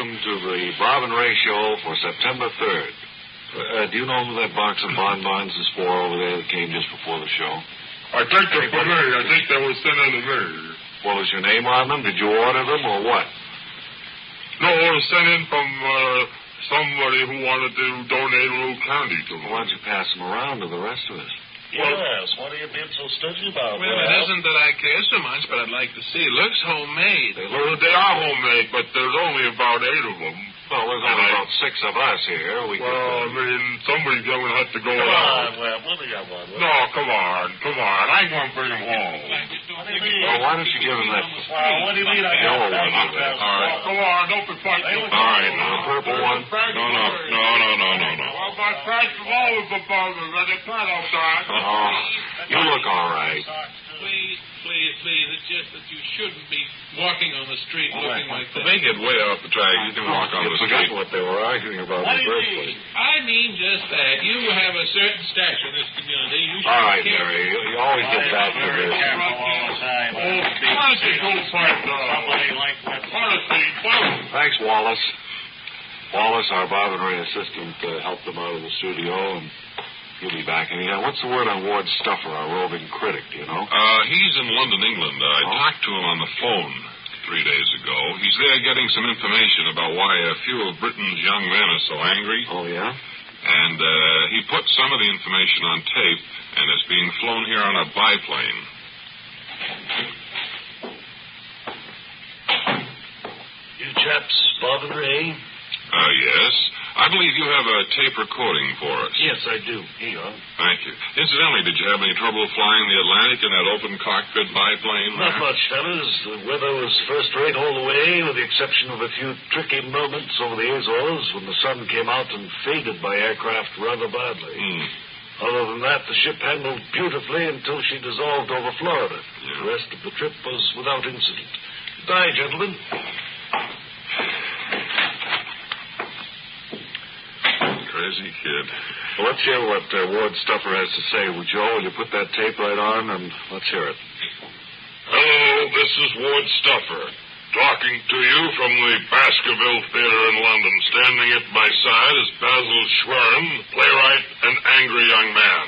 welcome to the Bob and Ray Show for September 3rd. Do you know who that box of bonbons is for over there that came just before the show? I think they're for me. I think they were sent in to me. Well, is your name on them? Did you order them or what? No, it was sent in from somebody who wanted to donate a little candy to me. Why don't you pass them around to the rest of us? Yes, what are you being so stingy about? Well, it isn't that I care so much, but I'd like to see. It looks homemade. They are homemade, but there's only about 8 of them. Well, there's only about 6 of us here. I mean, somebody's going to have to go Come around. on, Webb. What do you want? No, come on. I want to bring them home. What do you mean? Well, why don't you give him that... What do you mean I yellow got one? All right. Come on, don't be fighting. All right, now, the purple one. No. Well, my price is always the boulders. I get that outside. Oh, you look all right. Please. It's just that you shouldn't be walking on the street looking like that. They get way off the track. You can walk on the street. Forget what they were arguing about in the first place. I mean just that. You have a certain stature in this community. You should All right, be careful. Mary. You always get back to this. Why don't you go fight somebody like that? Thanks, Wallace. Wallace, our Bob and Ray assistant, helped them out of the studio, and he'll be back. And what's the word on Ward Stuffer, our roving critic, do you know? He's in London, England. I talked to him on the phone 3 days ago. He's there getting some information about why a few of Britain's young men are so angry. Oh, yeah? And he put some of the information on tape, and it's being flown here on a biplane. You chaps, Bob and Ray? Yes. I believe you have a tape recording for us. Yes, I do. Here you are. Thank you. Incidentally, did you have any trouble flying the Atlantic in that open cockpit biplane? Not much, fellas. The weather was first-rate all the way, with the exception of a few tricky moments over the Azores when the sun came out and faded by aircraft rather badly. Other than that, the ship handled beautifully until she dissolved over Florida. Yeah. The rest of the trip was without incident. Bye, gentlemen. Crazy kid. Well, let's hear what Ward Stuffer has to say. Joe, will you put that tape right on, and let's hear it. Hello, this is Ward Stuffer, talking to you from the Baskerville Theater in London. Standing at my side is Basil Schwerin, playwright and angry young man.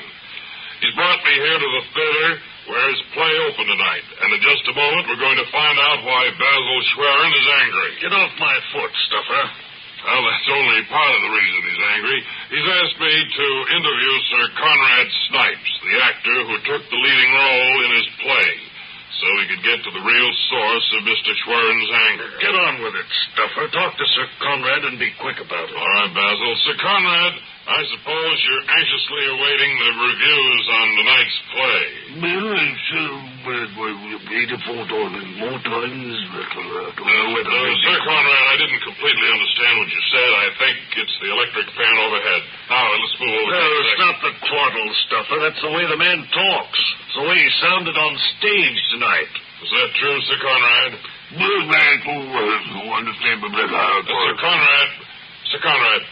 He's brought me here to the theater where his play opened tonight, and in just a moment we're going to find out why Basil Schwerin is angry. Get off my foot, Stuffer. Well, that's only part of the reason he's angry. He's asked me to interview Sir Conrad Snipes, the actor who took the leading role in his play, so we could get to the real source of Mr. Schwerin's anger. Get on with it, Stuffer. Talk to Sir Conrad and be quick about it. All right, Basil. Sir Conrad, I suppose you're anxiously awaiting the reviews on tonight's play. Well, it's beautiful more times. Sir Conrad, I didn't completely understand what you said. I think it's the electric fan overhead. Now, let's move over No, it's not the twaddle, Stuffer. That's the way the man talks. It's the way he sounded on stage tonight. Is that true, Sir Conrad? Sir Conrad.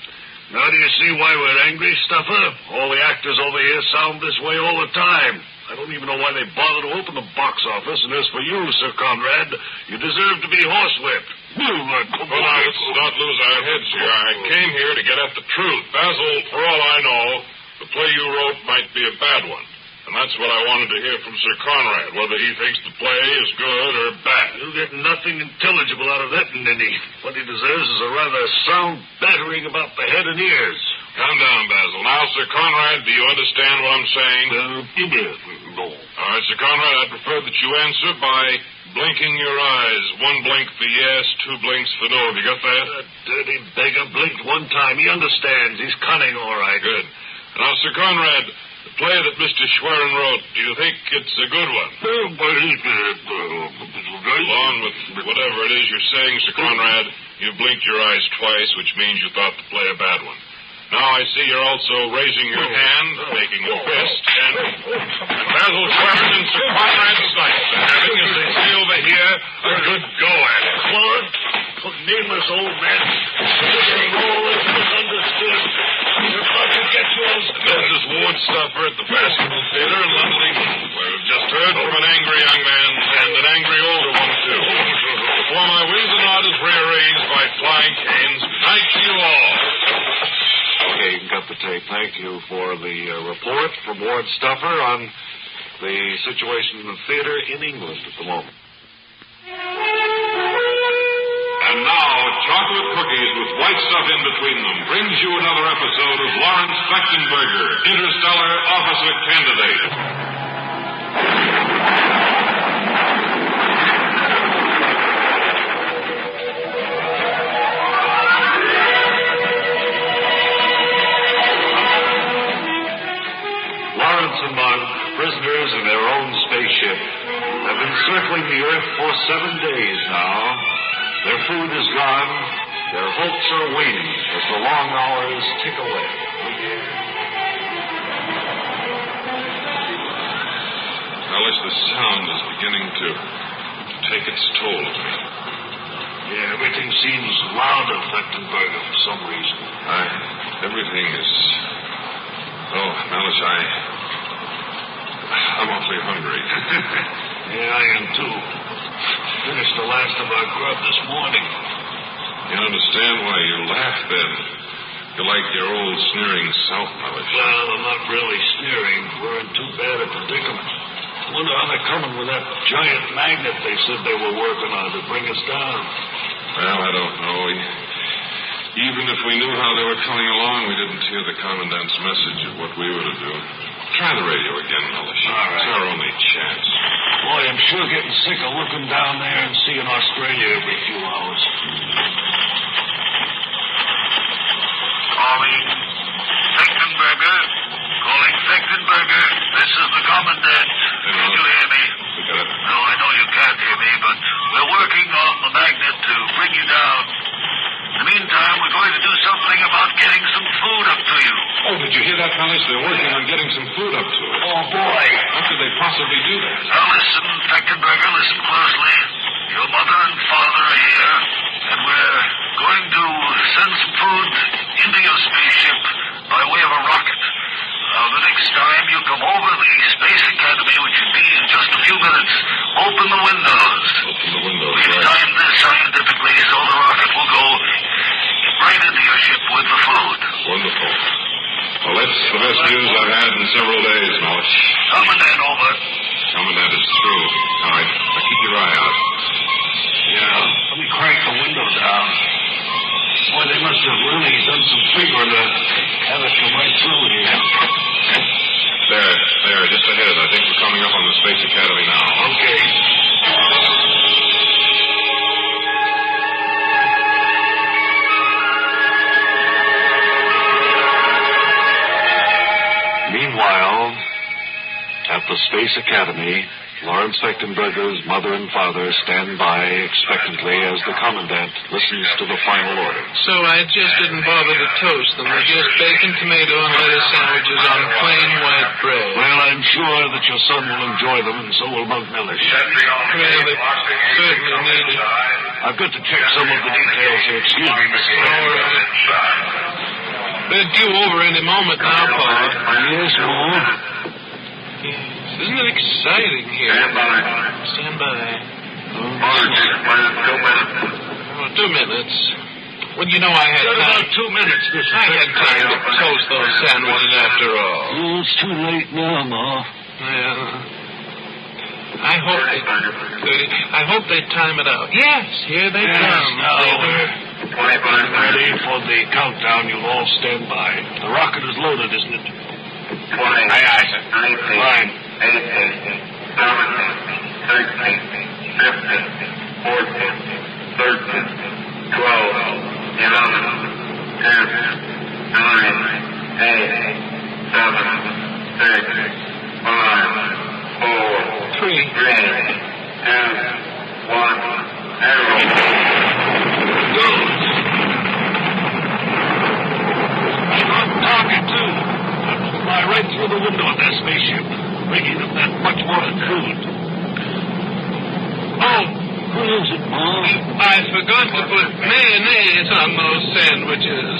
Now do you see why we're angry, Stuffer? All the actors over here sound this way all the time. I don't even know why they bother to open the box office. And as for you, Sir Conrad, you deserve to be horsewhipped. Well, now, let's not lose our heads here. I came here to get at the truth. Basil, for all I know, the play you wrote might be a bad one. And that's what I wanted to hear from Sir Conrad, whether he thinks the play is good or bad. You'll get nothing intelligible out of that, Ninny. What he deserves is a rather sound battering about the head and ears. Calm down, Basil. Now, Sir Conrad, do you understand what I'm saying? No. All right, Sir Conrad, I prefer that you answer by blinking your eyes. 1 blink for yes, 2 blinks for no. Have you got that? That dirty beggar blinked 1 time. He understands. He's cunning, all right. Good. Now, Sir Conrad, the play that Mr. Schwerin wrote, do you think it's a good one? Along with whatever it is you're saying, Sir Conrad, you blinked your eyes twice, which means you thought the play a bad one. Now I see you're also raising your hand, making a fist, and Basil Schwerin and Sir Conrad Snipes are having, as they say over here, a good go at it. Claude, nameless old man. You're always misunderstood. You're about to get yours. This is Ward Stuffer at the Baskerville Theater in London, England, where we've just heard from an angry young man and an angry older one, too. Before my wheels and orders rearranged by flying cane, thank you for the report from Ward Stuffer on the situation in the theater in England at the moment. And now, chocolate cookies with white stuff in between them brings you another episode of Lawrence Fechtenberger, Interstellar Officer Candidate. Lawrence and Mark, prisoners in their own spaceship, have been circling the Earth for 7 days now. Their food is gone. Their hopes are waning as the long hours tick away. Alice, the sound is beginning to take its toll of me. Yeah, everything seems louder, Fechtenberger, for some reason. Everything is... Oh, Alice, I'm awfully hungry. Yeah, I am too. Finished the last of our grub this morning. You understand why you laugh, then? You like your old sneering South Alice. Well, I'm not really sneering. We're in too bad a predicament. I wonder how they're coming with that giant magnet they said they were working on to bring us down. Well, I don't know. Even if we knew how they were coming along, we didn't hear the Commandant's message of what we were to do. Try the radio again, Mellish. All right. It's our only chance. Boy, I'm sure getting sick of looking down there and seeing Australia every few hours. Calling Fechtenberger. Calling Fechtenberger. This is the Commandant. Can you hear me? No, I know you can't hear me, but we're working on the magnet to bring you down. In the meantime, we're going to do something about getting some food up to you. Oh, did you hear that, Mellish? They're working on getting some food up to us. Oh, boy. How could they possibly do that? Now listen, Fechtenberger, listen closely. Your mother and father are here, and we're going to send some food into your spaceship by way of a rocket. Now, the next time you come over the Space Academy, which should be in just a few minutes, open the windows. Open the windows, We've right. timed this scientifically so the rocket will go right into your ship with the food. Wonderful. Well, that's the best news I've had in several days, Mellish. Commandant, over. Commandant is through. All right. Now keep your eye out. Yeah, let me crank the window down. Boy, they must have really done some figuring to have it come right through here. There, just ahead. I think we're coming up on the Space Academy now. Okay. Meanwhile, at the Space Academy, Lawrence Fechtenberger's mother and father stand by expectantly as the Commandant listens to the final order. So I just didn't bother to toast them. They're just bacon, tomato, and lettuce sandwiches on plain white bread. Well, I'm sure that your son will enjoy them, and so will Mug Mellish. Well, they certainly need it. I've got to check some of the details here. Excuse me, Mr. All right. They're due over any moment now, Pa. Yes, Mom? Isn't it exciting here? Stand by. Oh, 2 minutes. Well, you know I had Got time. about 2 minutes, Mr. I had time to toast those sandwiches after all. Oh, it's too late now, Ma. Yeah. I hope they time it out. Yes, here they come. Now, ready for the countdown. You'll all stand by. The rocket is loaded, isn't it? 20, aye, sir. 19, Fine. 18, 17, 13, 15, 14, 13, 12, 11, 10, 9, 8, 7, 6, 5, 4, 3, 2, 1, 0. Go. Strong target, too. That will fly right through the window of that spaceship, bringing them that much wanted food. Oh, What is it, Mom? I forgot to put mayonnaise on those sandwiches.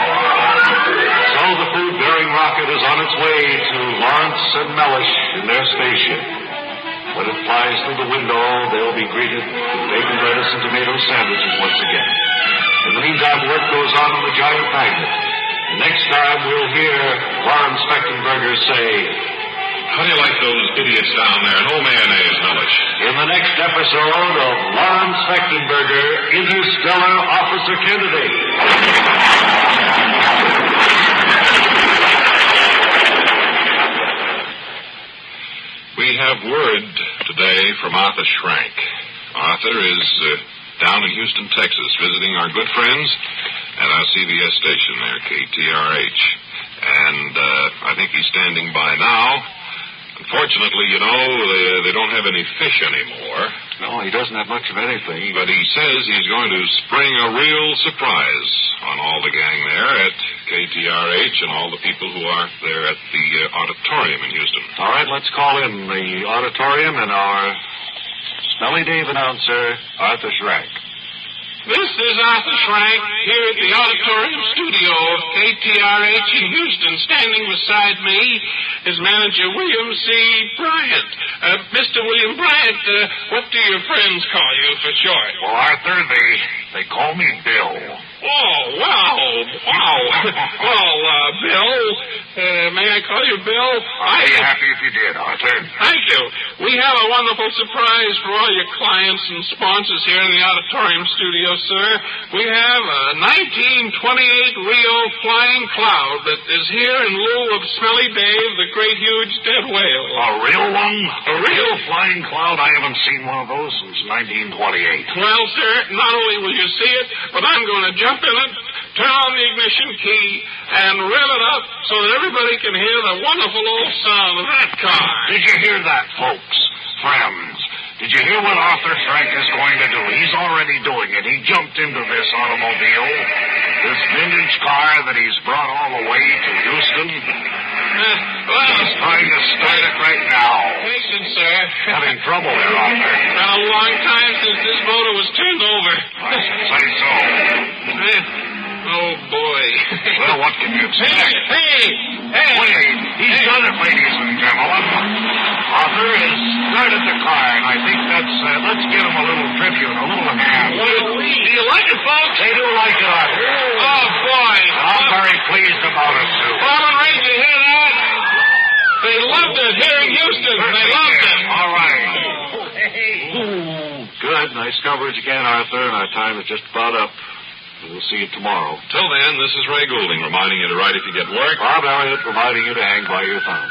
So the food-bearing rocket is on its way to Lawrence and Mellish in their spaceship. When it flies through the window, they'll be greeted with bacon, lettuce, and tomato sandwiches once again. In the meantime, work goes on in the giant magnet. And next time, we'll hear Warren Spechtenberger say, how do you like those idiots down there? No mayonnaise, Millich. in the next episode of Warren Spechtenberger, Interstellar Officer Candidate. We have word today from Arthur Schrank. Arthur is down in Houston, Texas, visiting our good friends at our CBS station there, KTRH. And I think he's standing by now. Unfortunately, they don't have any fish anymore. No, he doesn't have much of anything. But he says he's going to spring a real surprise on all the gang there at KTRH and all the people who are there at the auditorium in Houston. All right, let's call in the auditorium and our Smelly Dave announcer, Arthur Schrank. This is Arthur Schrank here at the auditorium studio of KTRH in Houston. Standing beside me is manager William C. Bryant. Mr. William Bryant, what do your friends call you for short? Well, Arthur, they call me Bill. Oh, wow. Well, Bill, may I call you Bill? I'd be happy if you did, Arthur. Thank you. We have a wonderful surprise for all your clients and sponsors here in the auditorium studio, sir. We have a 1928 Rio Flying Cloud that is here in lieu of Smelly Dave, the great huge dead whale. A real one? A real flying cloud? I haven't seen one of those since 1928. Well, sir, not only will you see it, but I'm going to jump in it, turn on the ignition key, and rev it up so that everybody can hear the wonderful old sound of that car. Did you hear that, folks? Friends, did you hear what Arthur Schrank is going to do? He's already doing it. He jumped into this automobile, this vintage car that he's brought all the way to Houston. He's trying to start it right now. Patience, sir. Having trouble there, Arthur. It's been a long time since this motor was turned over. I should say so. Oh, boy. Well, what can you expect? Hey! Wait, he's done it, ladies and gentlemen. Arthur has started the car, and I think let's give him a little tribute, a little hand. Do you like it, folks? They do like it, Arthur. Oh, boy. I'm very pleased about it, too. Bob and Ray, did you hear that? They loved it here in Houston. They loved it. All right. Good. Nice coverage again, Arthur, and our time is just about up. We'll see you tomorrow. Till then, this is Ray Goulding reminding you to write if you get work. Bob Elliott reminding you to hang by your thumb.